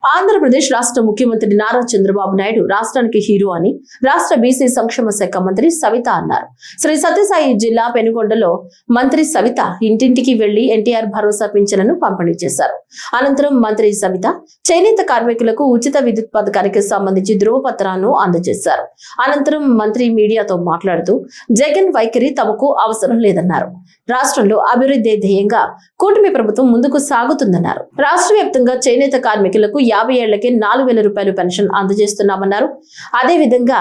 ఆంధ్రప్రదేశ్ రాష్ట్ర ముఖ్యమంత్రి నారా చంద్రబాబు నాయుడు రాష్ట్రానికి హీరో అని రాష్ట్ర బీసీ సంక్షేమ శాఖ మంత్రి సవిత అన్నారు. శ్రీ సత్యసాయి జిల్లా పెనుగొండలో మంత్రి సవిత ఇంటింటికి వెళ్లి ఎన్టీఆర్ భరోసా పింఛన్లను పంపిణీ చేశారు. అనంతరం మంత్రి సవిత చేనేత కార్మికులకు ఉచిత విద్యుత్ పథకానికి సంబంధించి ధృవపత్రాలను అందజేశారు. అనంతరం మంత్రి మీడియాతో మాట్లాడుతూ జగన్ వైఖరి తమకు అవసరం లేదన్నారు. రాష్ట్రంలో అభివృద్ధి ధ్యేయంగా కూటమి ప్రభుత్వం ముందుకు సాగుతుందన్నారు. రాష్ట్ర వ్యాప్తంగా చేనేత కార్మికులకు 50 ఏళ్లకే 4,000 రూపాయలు పెన్షన్ అందజేస్తున్నామన్నారు. అదేవిధంగా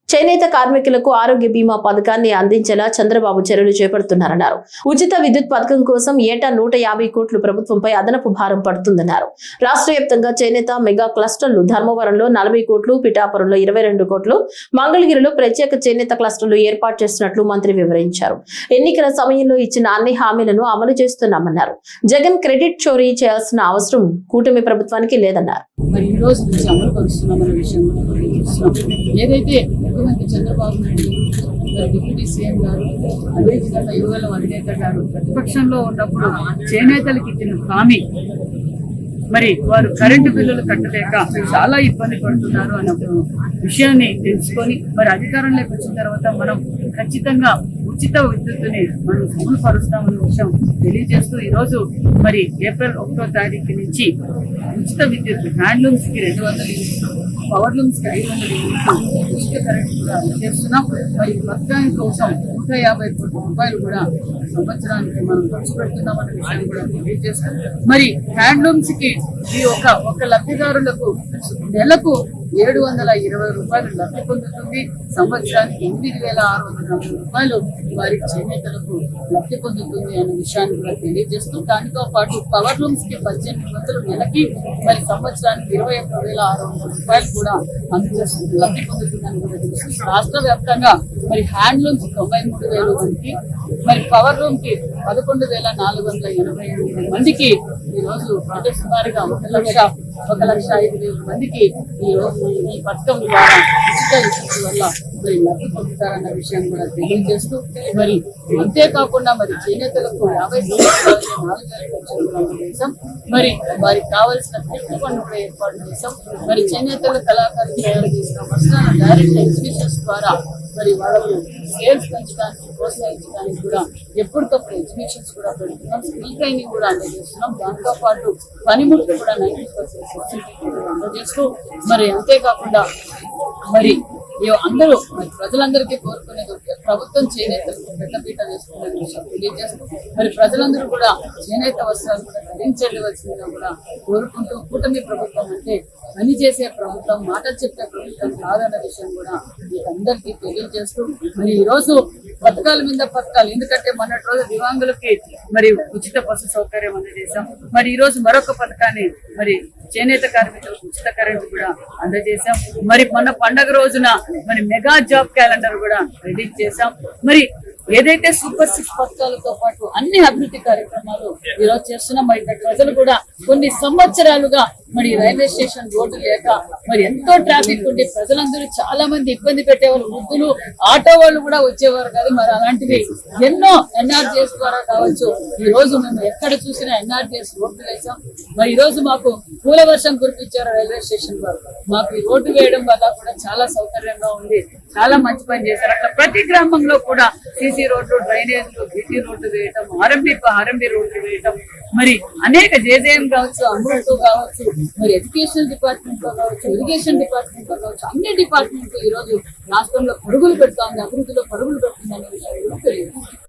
చేనేత కార్మికులకు ఆరోగ్య బీమా పథకాన్ని అందించేలా చంద్రబాబు చర్యలు చేపడుతున్నారన్నారు. ఉచిత విద్యుత్ పథకం కోసం ఏటా 150 కోట్లు ప్రభుత్వంపై అదనపు భారం పడుతుందన్నారు. రాష్ట్ర వ్యాప్తంగా చేనేత మెగా క్లస్టర్లు ధర్మవరంలో 40 కోట్లు, పిఠాపురంలో 22 కోట్లు, మంగళగిరిలో ప్రత్యేక చేనేత క్లస్టర్లు ఏర్పాటు చేసినట్లు మంత్రి వివరించారు. ఎన్నికల సమయంలో ఇచ్చిన అన్ని హామీలను అమలు చేస్తున్నామన్నారు. జగన్ క్రెడిట్ చోరీ చేయాల్సిన అవసరం కూటమి ప్రభుత్వానికి లేదన్నారు. మరి ఈ రోజు నుంచి అమలు పరుస్తున్నామన్న విషయం ఏదైతే ముఖ్యమంత్రి చంద్రబాబు నాయుడు డిప్యూటీ సీఎం గారు అదేవిధంగా యువగల అధినేత గారు ప్రతిపక్షంలో ఉన్నప్పుడు చేనేతలకు ఇచ్చిన హామీ మరి వారు కరెంటు బిల్లులు కట్టలేక చాలా ఇబ్బంది పడుతున్నారు అన్న విషయాన్ని తెలుసుకొని మరి అధికారంలోకి వచ్చిన తర్వాత మనం ఖచ్చితంగా ఉచిత విద్యుత్తుని మనం అమలు పరుస్తామన్న విషయం తెలియజేస్తూ ఈరోజు మరి ఏప్రిల్ 1వ తారీఖు నుంచి ఉచిత విద్యుత్ హ్యాండ్లూమ్స్ కి 200 యూనిట్లు, పవర్ లూమ్స్ కి 500 యూనిట్లు ఉచిత కరెంట్ కూడా అందజేస్తున్నాం. మరి పథకాని కోసం 150 కోట్ల రూపాయలు కూడా సంవత్సరానికి మనం ఖర్చు పెడుతున్నామన్న విషయాన్ని కూడా తెలియజేస్తాం. మరి హ్యాండ్లూమ్స్ కి ఈ ఒక లబ్ధిదారులకు నెలకు 720 రూపాయలు లబ్ధి పొందుతుంది. సంవత్సరానికి 8,640 రూపాయలు వారి చేనేతలకు లబ్ధి పొందుతుంది అనే విషయాన్ని కూడా తెలియజేస్తూ దానితో పాటు పవర్ లూమ్స్ కి 1800 నెలకి మరి సంవత్సరానికి 21,600 రూపాయలు కూడా అందజేస్తుంది లబ్ధి పొందుతుందని కూడా తెలుస్తుంది. రాష్ట్ర వ్యాప్తంగా మరి హ్యాండ్లూమ్స్ 93,000 మందికి, మరి పవర్ లూమ్ కి 11,488 మందికి ఈ రోజు సుమారుగా 1,05,000 మందికి ఈ రోజు ఈ పథకం ద్వారా ఉచిత విద్యుత్ వల్ల మరి లబ్ధి పొందుతారన్న విషయం కూడా తెలియజేస్తూ మరి అంతేకాకుండా మరి చేనేతలకు 50,000 చేసాం. మరి వారికి కావాల్సిన గిఫ్ట్ ఫండ్ కూడా ఏర్పాటు చేసాం. మరి చేనేతల కళాకారులు తయారు చేసిన వస్త్రాల డైరెక్ట్ ఎగ్జిబిషన్స్ ద్వారా మరి వాళ్ళకు సేల్స్ పెంచడానికి, ప్రోత్సహించడానికి కూడా ఎప్పటికప్పుడు ఎగ్జిబిషన్స్ కూడా పెడుతున్నాం. స్కిల్ ట్రైనింగ్ కూడా అందజేస్తున్నాం. దాంతో పాటు పనిముట్లు కూడా 90% సబ్సిడీ అందజేస్తూ మరి అంతేకాకుండా మరి అందరూ మరి ప్రజలందరికీ కోరుకునేది ప్రభుత్వం చేనేతలకు పెద్దపీట వేసుకునే విషయం తెలియజేస్తూ మరి ప్రజలందరూ కూడా చేనేత వస్త్రాలు కూడా ధరించవలసిందిగా కూడా కోరుకుంటూ కూటమి ప్రభుత్వం అంటే పని చేసే ప్రభుత్వం, మాటలు చెప్పే ప్రభుత్వం కాదన్న విషయం కూడా మీకు అందరికీ తెలియజేస్తూ మరి ఈ రోజు పథకాల మీద పథకాలు, ఎందుకంటే మొన్నటి రోజు దివ్యాంగులకి మరి ఉచిత బస్సు సౌకర్యం అందజేశాం. మరి ఈ రోజు మరొక పథకాన్ని మరి చేనేత కార్మికులకు ఉచిత కరెంట్ కూడా అందజేశాం. మరి మొన్న పండగ రోజున మరి మెగా జాబ్ క్యాలెండర్ కూడా రిలీజ్ చేశాం. మరి ఏదైతే సూపర్ 6 పథకాలతో పాటు అన్ని అభివృద్ధి కార్యక్రమాలు ఈరోజు చేస్తున్నాం. మరి ప్రజలు కూడా కొన్ని సంవత్సరాలుగా మరి రైల్వే స్టేషన్ రోడ్డు లేక మరి ఎంతో ట్రాఫిక్ ఉండి ప్రజలందరూ చాలా మంది ఇబ్బంది పెట్టేవాళ్ళు, వృద్ధులు, ఆటో వాళ్ళు కూడా వచ్చేవారు కాదు. మరి అలాంటివి ఎన్నో ఎన్ఆర్జీఎస్ ద్వారా కావచ్చు ఈ రోజు మేము ఎక్కడ చూసినా ఎన్ఆర్జీఎస్ రోడ్లు వేసాం. మరి ఈ రోజు మాకు పూల వర్షం కురిపించారు రైల్వే స్టేషన్ వారు. మాకు ఈ రోడ్డు వేయడం వల్ల కూడా చాలా సౌకర్యంగా ఉంది, చాలా మంచి పని చేశారు. అట్లా ప్రతి గ్రామంలో కూడా సీసీ రోడ్లు, డ్రైనేజ్లు, బీటీ రోడ్లు వేయటం, ఆర్ఎంబీ రోడ్లు వేయటం, మరి అనేక జేజేఎం కావచ్చు, అమృత్ కావచ్చు, మరి ఎడ్యుకేషన్ డిపార్ట్మెంట్ లో కావచ్చు, ఇరిగేషన్ డిపార్ట్మెంట్ లో కావచ్చు, అన్ని డిపార్ట్మెంట్ ఈ రోజు రాష్ట్రంలో పరుగులు పెడతా ఉంది, అభివృద్ధిలో పరుగులు పెడుతుందనే విషయం తెలియదు.